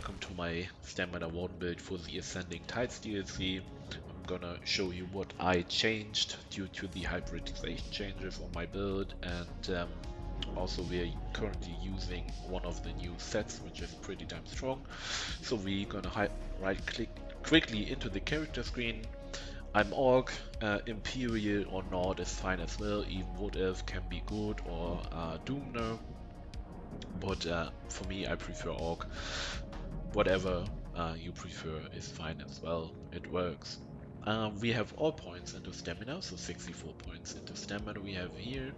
welcome to my Stamina Warden build for the Ascending Tides DLC. I'm gonna show you what I changed due to the hybridization changes on my build, and also we're currently using one of the new sets, which is pretty damn strong. So we're gonna right click quickly into the character screen. I'm Orc, Imperial or Nord is fine as well, even Wood Elf can be good, or Doomner. But for me, I prefer Orc. Whatever you prefer is fine as well, it works. We have all points into stamina, so 64 points into stamina we have here.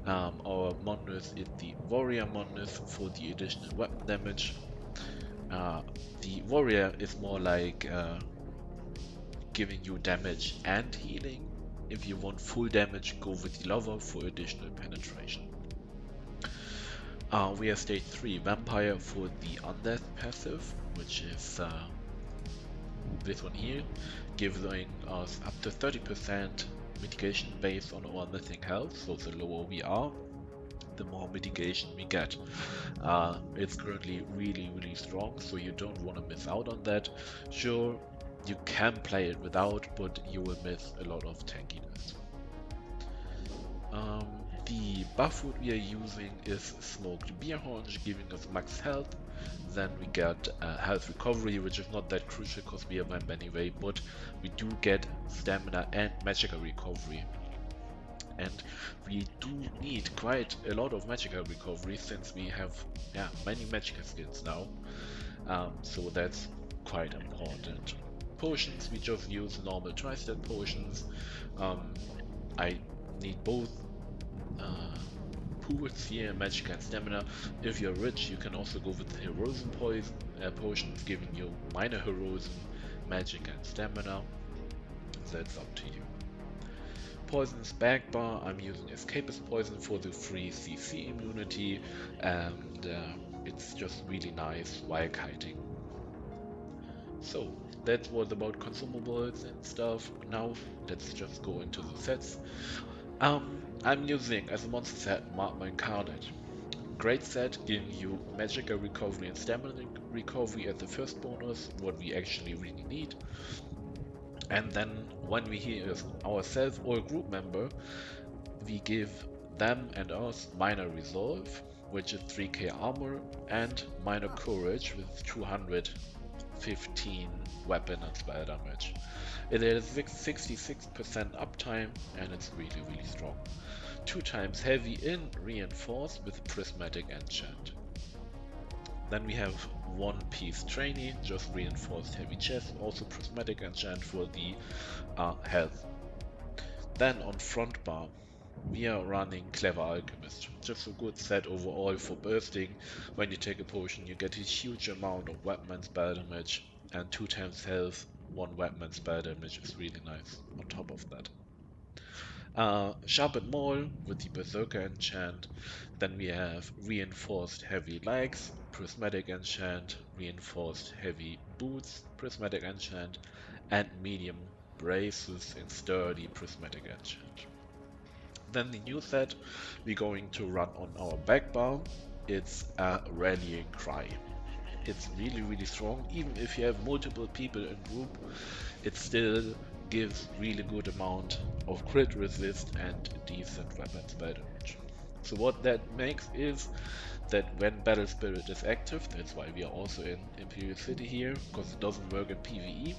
Our monolith is the warrior monolith for the additional weapon damage. The warrior is more like giving you damage and healing. If you want full damage, go with the lover for additional penetration. We have stage 3 vampire for the undeath passive, which is this one here, giving us up to 30% mitigation based on our mythic health. So the lower we are, the more mitigation we get. It's currently really strong, so you don't want to miss out on that. Sure, you can play it without, but you will miss a lot of tankiness. The buff wood we are using is smoked beer haunch, giving us max health. Then we get health recovery, which is not that crucial because we are vamp anyway, but we do get stamina and magical recovery. And we do need quite a lot of magical recovery since we have many magical skills now. So that's quite important. Potions, we just use normal tri-stat potions. I need both pools here, magic and stamina. If you're rich, you can also go with heroism potions, giving you minor heroism, magic and stamina. That's up to you. Poisonous back bar, I'm using escapist poison for the free CC immunity, and it's just really nice while kiting. So that was about consumables and stuff. Now let's just go into the sets. I'm using as a monster set Magma Incarnate. Great set, giving you magical recovery and stamina recovery as the first bonus, what we actually really need. And then when we heal ourselves or a group member, we give them and us minor resolve, which is 3k armor, and minor courage with 215 weapon and spell damage. It is 66% uptime and it's really strong. 2 times heavy in reinforced with prismatic enchant. Then we have 1 piece trainee, just reinforced heavy chest, also prismatic enchant for the health. Then on front bar, we are running Clever Alchemist, just a good set overall for bursting. When you take a potion, you get a huge amount of weapon and spell damage, and 2 times health, 1 weapon and spell damage is really nice on top of that. Sharpened Maul with the Berserker enchant. Then we have reinforced heavy legs, prismatic enchant, reinforced heavy boots, prismatic enchant, and medium braces and sturdy prismatic enchant. Then the new set we're going to run on our back bar, it's a Rallying Cry. It's really strong. Even if you have multiple people in group, it still gives really good amount of crit resist and decent weapon spell damage. So what that makes is that when Battle Spirit is active, that's why we are also in Imperial City here, because it doesn't work in PvE,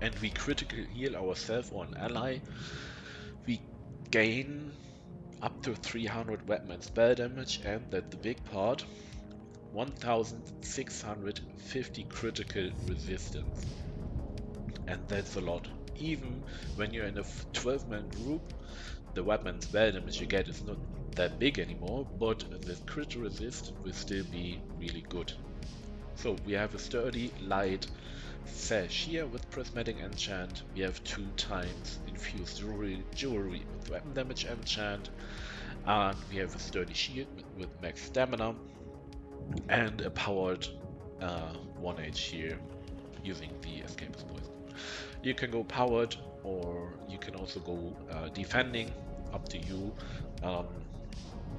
and we critical heal ourselves or an ally, we gain up to 300 weapon and spell damage, and that's the big part, 1650 critical resistance. And that's a lot. Even when you're in a 12-man group, the weapon spell damage you get is not that big anymore, but the crit resist will still be really good. So we have a sturdy light sash here with prismatic enchant. We have 2 times infused jewelry with weapon damage enchant, and we have a sturdy shield with max stamina, and a powered 1H here using the escapist poison. You can go powered, or you can also go defending, up to you.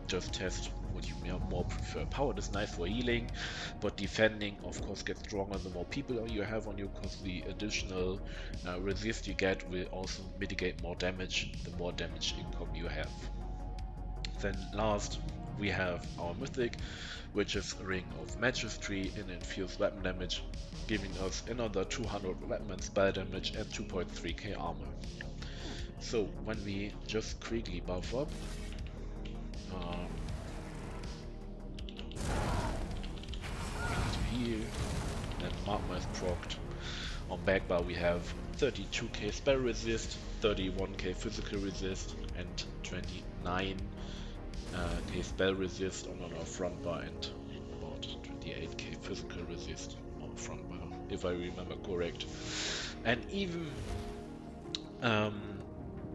just test what you more prefer. Power is nice for healing, but defending of course gets stronger the more people you have on you, because the additional resist you get will also mitigate more damage the more damage income you have. Then last we have our Mythic, which is a Ring of Magistry and infused weapon damage, giving us another 200 weapon and spell damage and 2.3k armor. So when we just quickly buff up, to heal, and Magma is procced. On back bar we have 32k spell resist, 31k physical resist, and 29k spell resist on our front bar, and about 28k physical resist on the front bar, if I remember correct. And even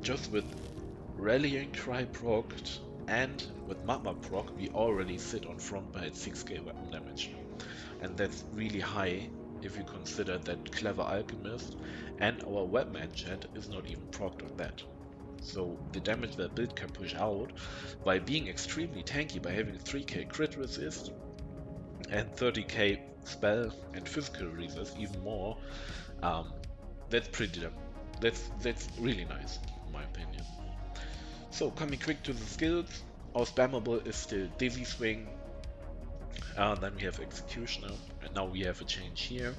just with Rallying Cry procced and with Magma proc, we already sit on front bar at 6k weapon damage. And that's really high if you consider that Clever Alchemist and our weapon enchant is not even procced on that. So the damage that build can push out by being extremely tanky, by having 3k crit resist and 30k spell and physical resist, even more, that's pretty damn. That's really nice in my opinion. So coming quick to the skills, our spammable is still Dizzy Swing. Then we have Executioner, and now we have a change here.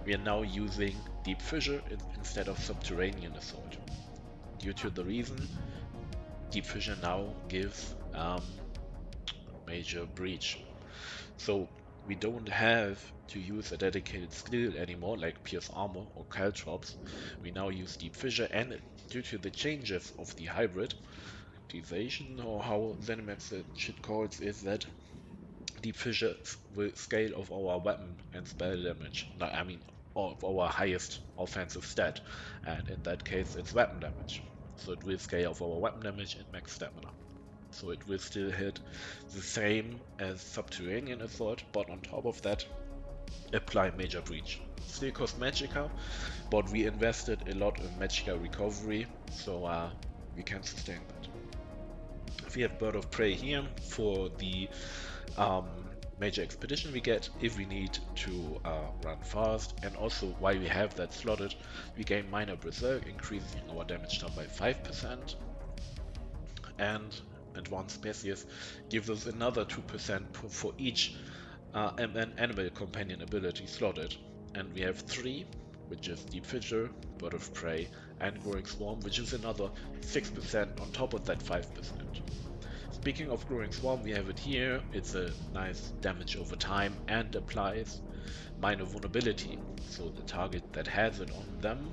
We are now using Deep Fissure instead of Subterranean Assault. Due to the reason, Deep Fissure now gives Major Breach. So we don't have to use a dedicated skill anymore like Pierce Armor or Caltrops. We now use Deep Fissure, and due to the changes of the hybridization, or how ZeniMax shit calls, is that Deep Fissure will scale of our weapon and spell damage. No, I mean of our highest offensive stat, and in that case it's weapon damage. So it will scale of our weapon damage and max stamina. So it will still hit the same as Subterranean Assault, but on top of that apply Major Breach. Still cost Magicka, but we invested a lot in Magicka recovery, so we can sustain that. We have Bird of Prey here for the major expedition we get if we need to run fast, and also while we have that slotted, we gain Minor Berserk, increasing our damage down by 5%, and Advanced Species gives us another 2% for each animal companion ability slotted, and we have 3, which is Deep Fissure, Bird of Prey, and Growing Swarm, which is another 6% on top of that 5%. Speaking of Growing Swarm, we have it here. It's a nice damage over time and applies minor vulnerability. So the target that has it on them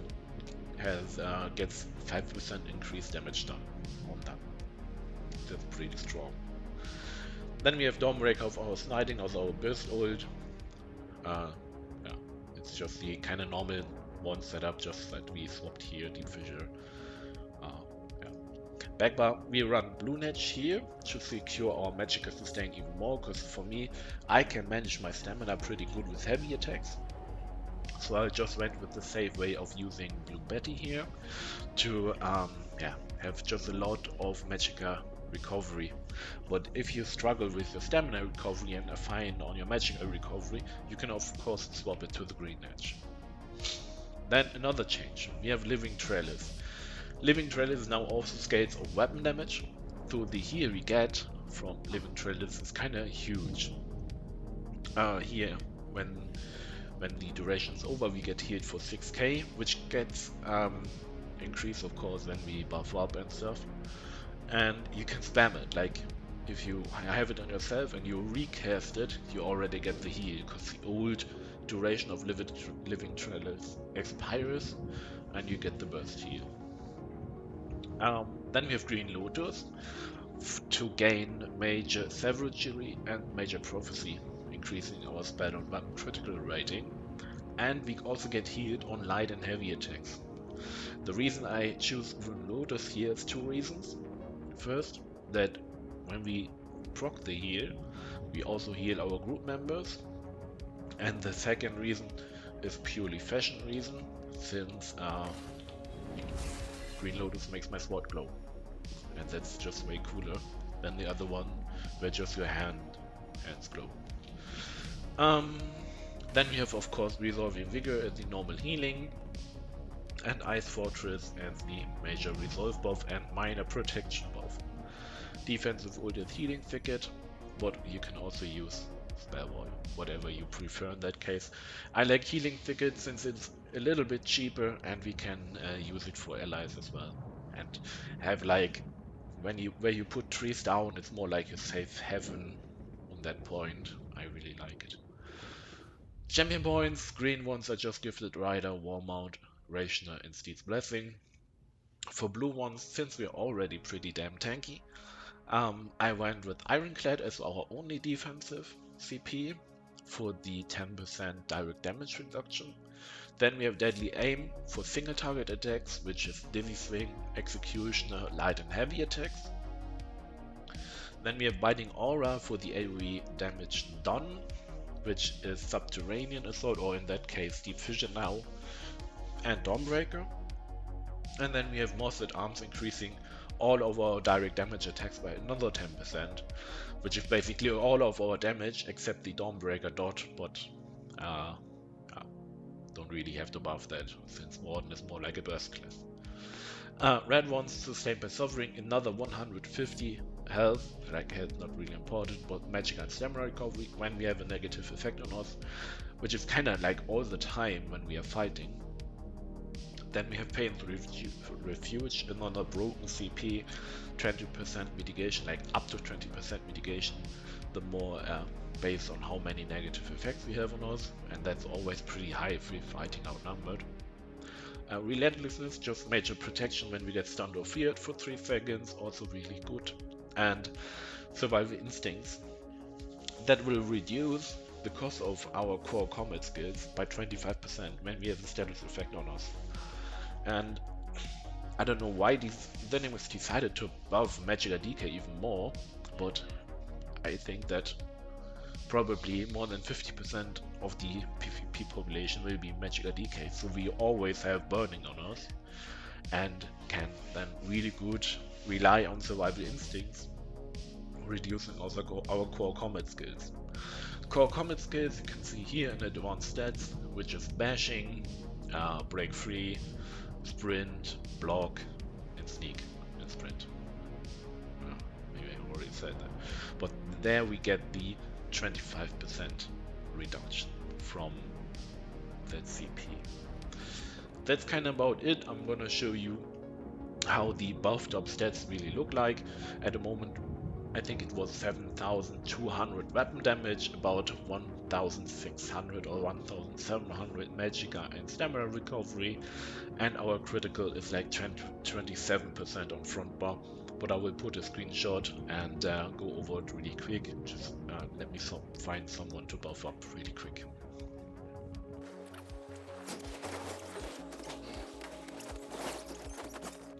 gets 5% increased damage done on them. That's pretty strong. Then we have Dawnbreaker of our Sniting, of our Burst ult. Yeah, it's just the kind of normal one setup, just that we swapped here, Deep Fissure. Backbar, we run Blue Netch here to secure our Magicka sustain even more, because for me, I can manage my stamina pretty good with heavy attacks. So I just went with the safe way of using Blue Betty here to have just a lot of Magicka recovery. But if you struggle with your stamina recovery and are fine on your Magicka recovery, you can of course swap it to the Green Netch. Then another change, we have Living Trellis. Living Trellis now also scales of weapon damage, so the heal we get from Living Trellis is kinda huge. Here, when the duration is over, we get healed for 6k, which gets increased of course when we buff up and stuff. And you can spam it, like if you have it on yourself and you recast it, you already get the heal, because the old duration of Living Trellis expires and you get the burst heal. Then we have Green Lotus to gain Major Savagery and Major Prophecy, increasing our spell and weapon critical rating, and we also get healed on light and heavy attacks. The reason I choose Green Lotus here is 2 reasons. First, that when we proc the heal, we also heal our group members, and the second reason is purely fashion reason, since Green Lotus makes my sword glow, and that's just way cooler than the other one, where just your hands glow. Then we have of course Resolving Vigor as the normal healing, and Ice Fortress as the major resolve buff and minor protection buff. Defensive ult is Healing Thicket, but you can also use Spell Wall, whatever you prefer in that case. I like Healing Thicket since it's a little bit cheaper and we can use it for allies as well. And have like, where you put trees down, it's more like a safe haven on that point. I really like it. Champion points, green ones are just Gifted Rider, Warmount, Rationer and Steed's Blessing. For blue ones, since we're already pretty damn tanky, I went with Ironclad as our only defensive CP for the 10% direct damage reduction. Then we have Deadly Aim for single target attacks, which is Dizzy Swing, Executioner, Light and Heavy attacks. Then we have Biting Aura for the AoE damage done, which is Subterranean Assault, or in that case Deep Fission now, and Dawnbreaker. And then we have Mossed Arms increasing all of our direct damage attacks by another 10%, which is basically all of our damage except the Dawnbreaker dot, but don't really have to buff that since Warden is more like a burst class. Red ones sustained by Sovereign, another 150 health, like health not really important, but magic and stamina recovery when we have a negative effect on us, which is kinda like all the time when we are fighting. Then we have Pain's Refuge, another broken CP, 20% mitigation, like up to 20% mitigation, the more based on how many negative effects we have on us, and that's always pretty high if we're fighting outnumbered. Relentlessness, just major protection when we get stunned or feared for 3 seconds, also really good. And Survival Instincts, that will reduce the cost of our core combat skills by 25% when we have a status effect on us. And I don't know why the enemies decided to buff Magic DK even more, but I think that probably more than 50% of the PvP population will be Magic DK, so we always have burning on us and can then really good rely on Survival Instincts, reducing also our core combat skills. Core combat skills you can see here in advanced stats, which is Bashing, Break Free, Sprint, Block, and Sneak and Sprint. Maybe I already said that. But there we get the 25% reduction from that CP. That's kind of about it. I'm gonna show you how the buffed up stats really look like. At the moment, I think it was 7,200 weapon damage, about 1,600 or 1,700 Magicka and Stamina recovery, and our critical is like 27% on front bar. But I will put a screenshot and go over it really quick. Just let me find someone to buff up really quick.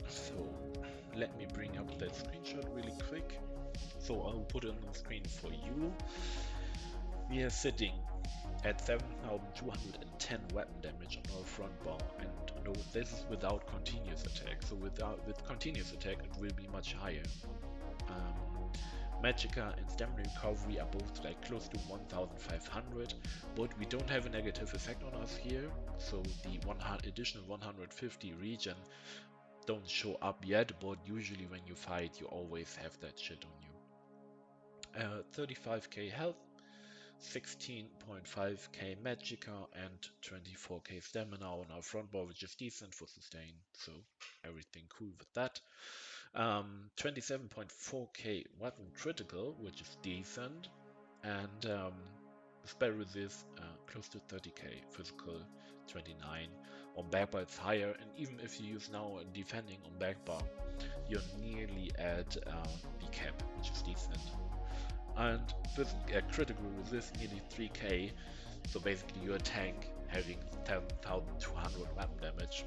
So let me bring up that screenshot really quick. So I'll put it on the screen for you. We are sitting at 7,210 weapon damage on our front bar, and no, this is without continuous attack. So with continuous attack it will be much higher. Magicka and Stamina recovery are both like close to 1,500, but we don't have a negative effect on us here, so the additional 150 regen don't show up yet, but usually when you fight you always have that shit on you. 35k health, 16.5k Magicka and 24k stamina on our front bar, which is decent for sustain, so everything cool with that. 27.4k weapon critical, which is decent, and spell resist close to 30k, physical 29. On backbar it's higher, and even if you use now defending on backbar, you're nearly at the cap, which is decent. And with critical resist nearly 3k, so basically you're a tank having 10,200 weapon damage.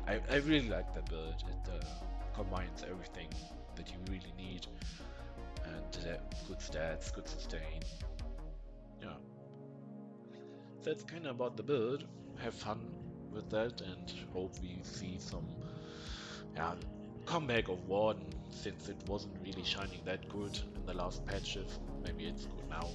I really like that build. It combines everything that you really need, and good stats, good sustain. Yeah, that's kind of about the build. Have fun with that and hope we see some comeback of Warden. since it wasn't really shining that good in the last patches. Maybe it's good now.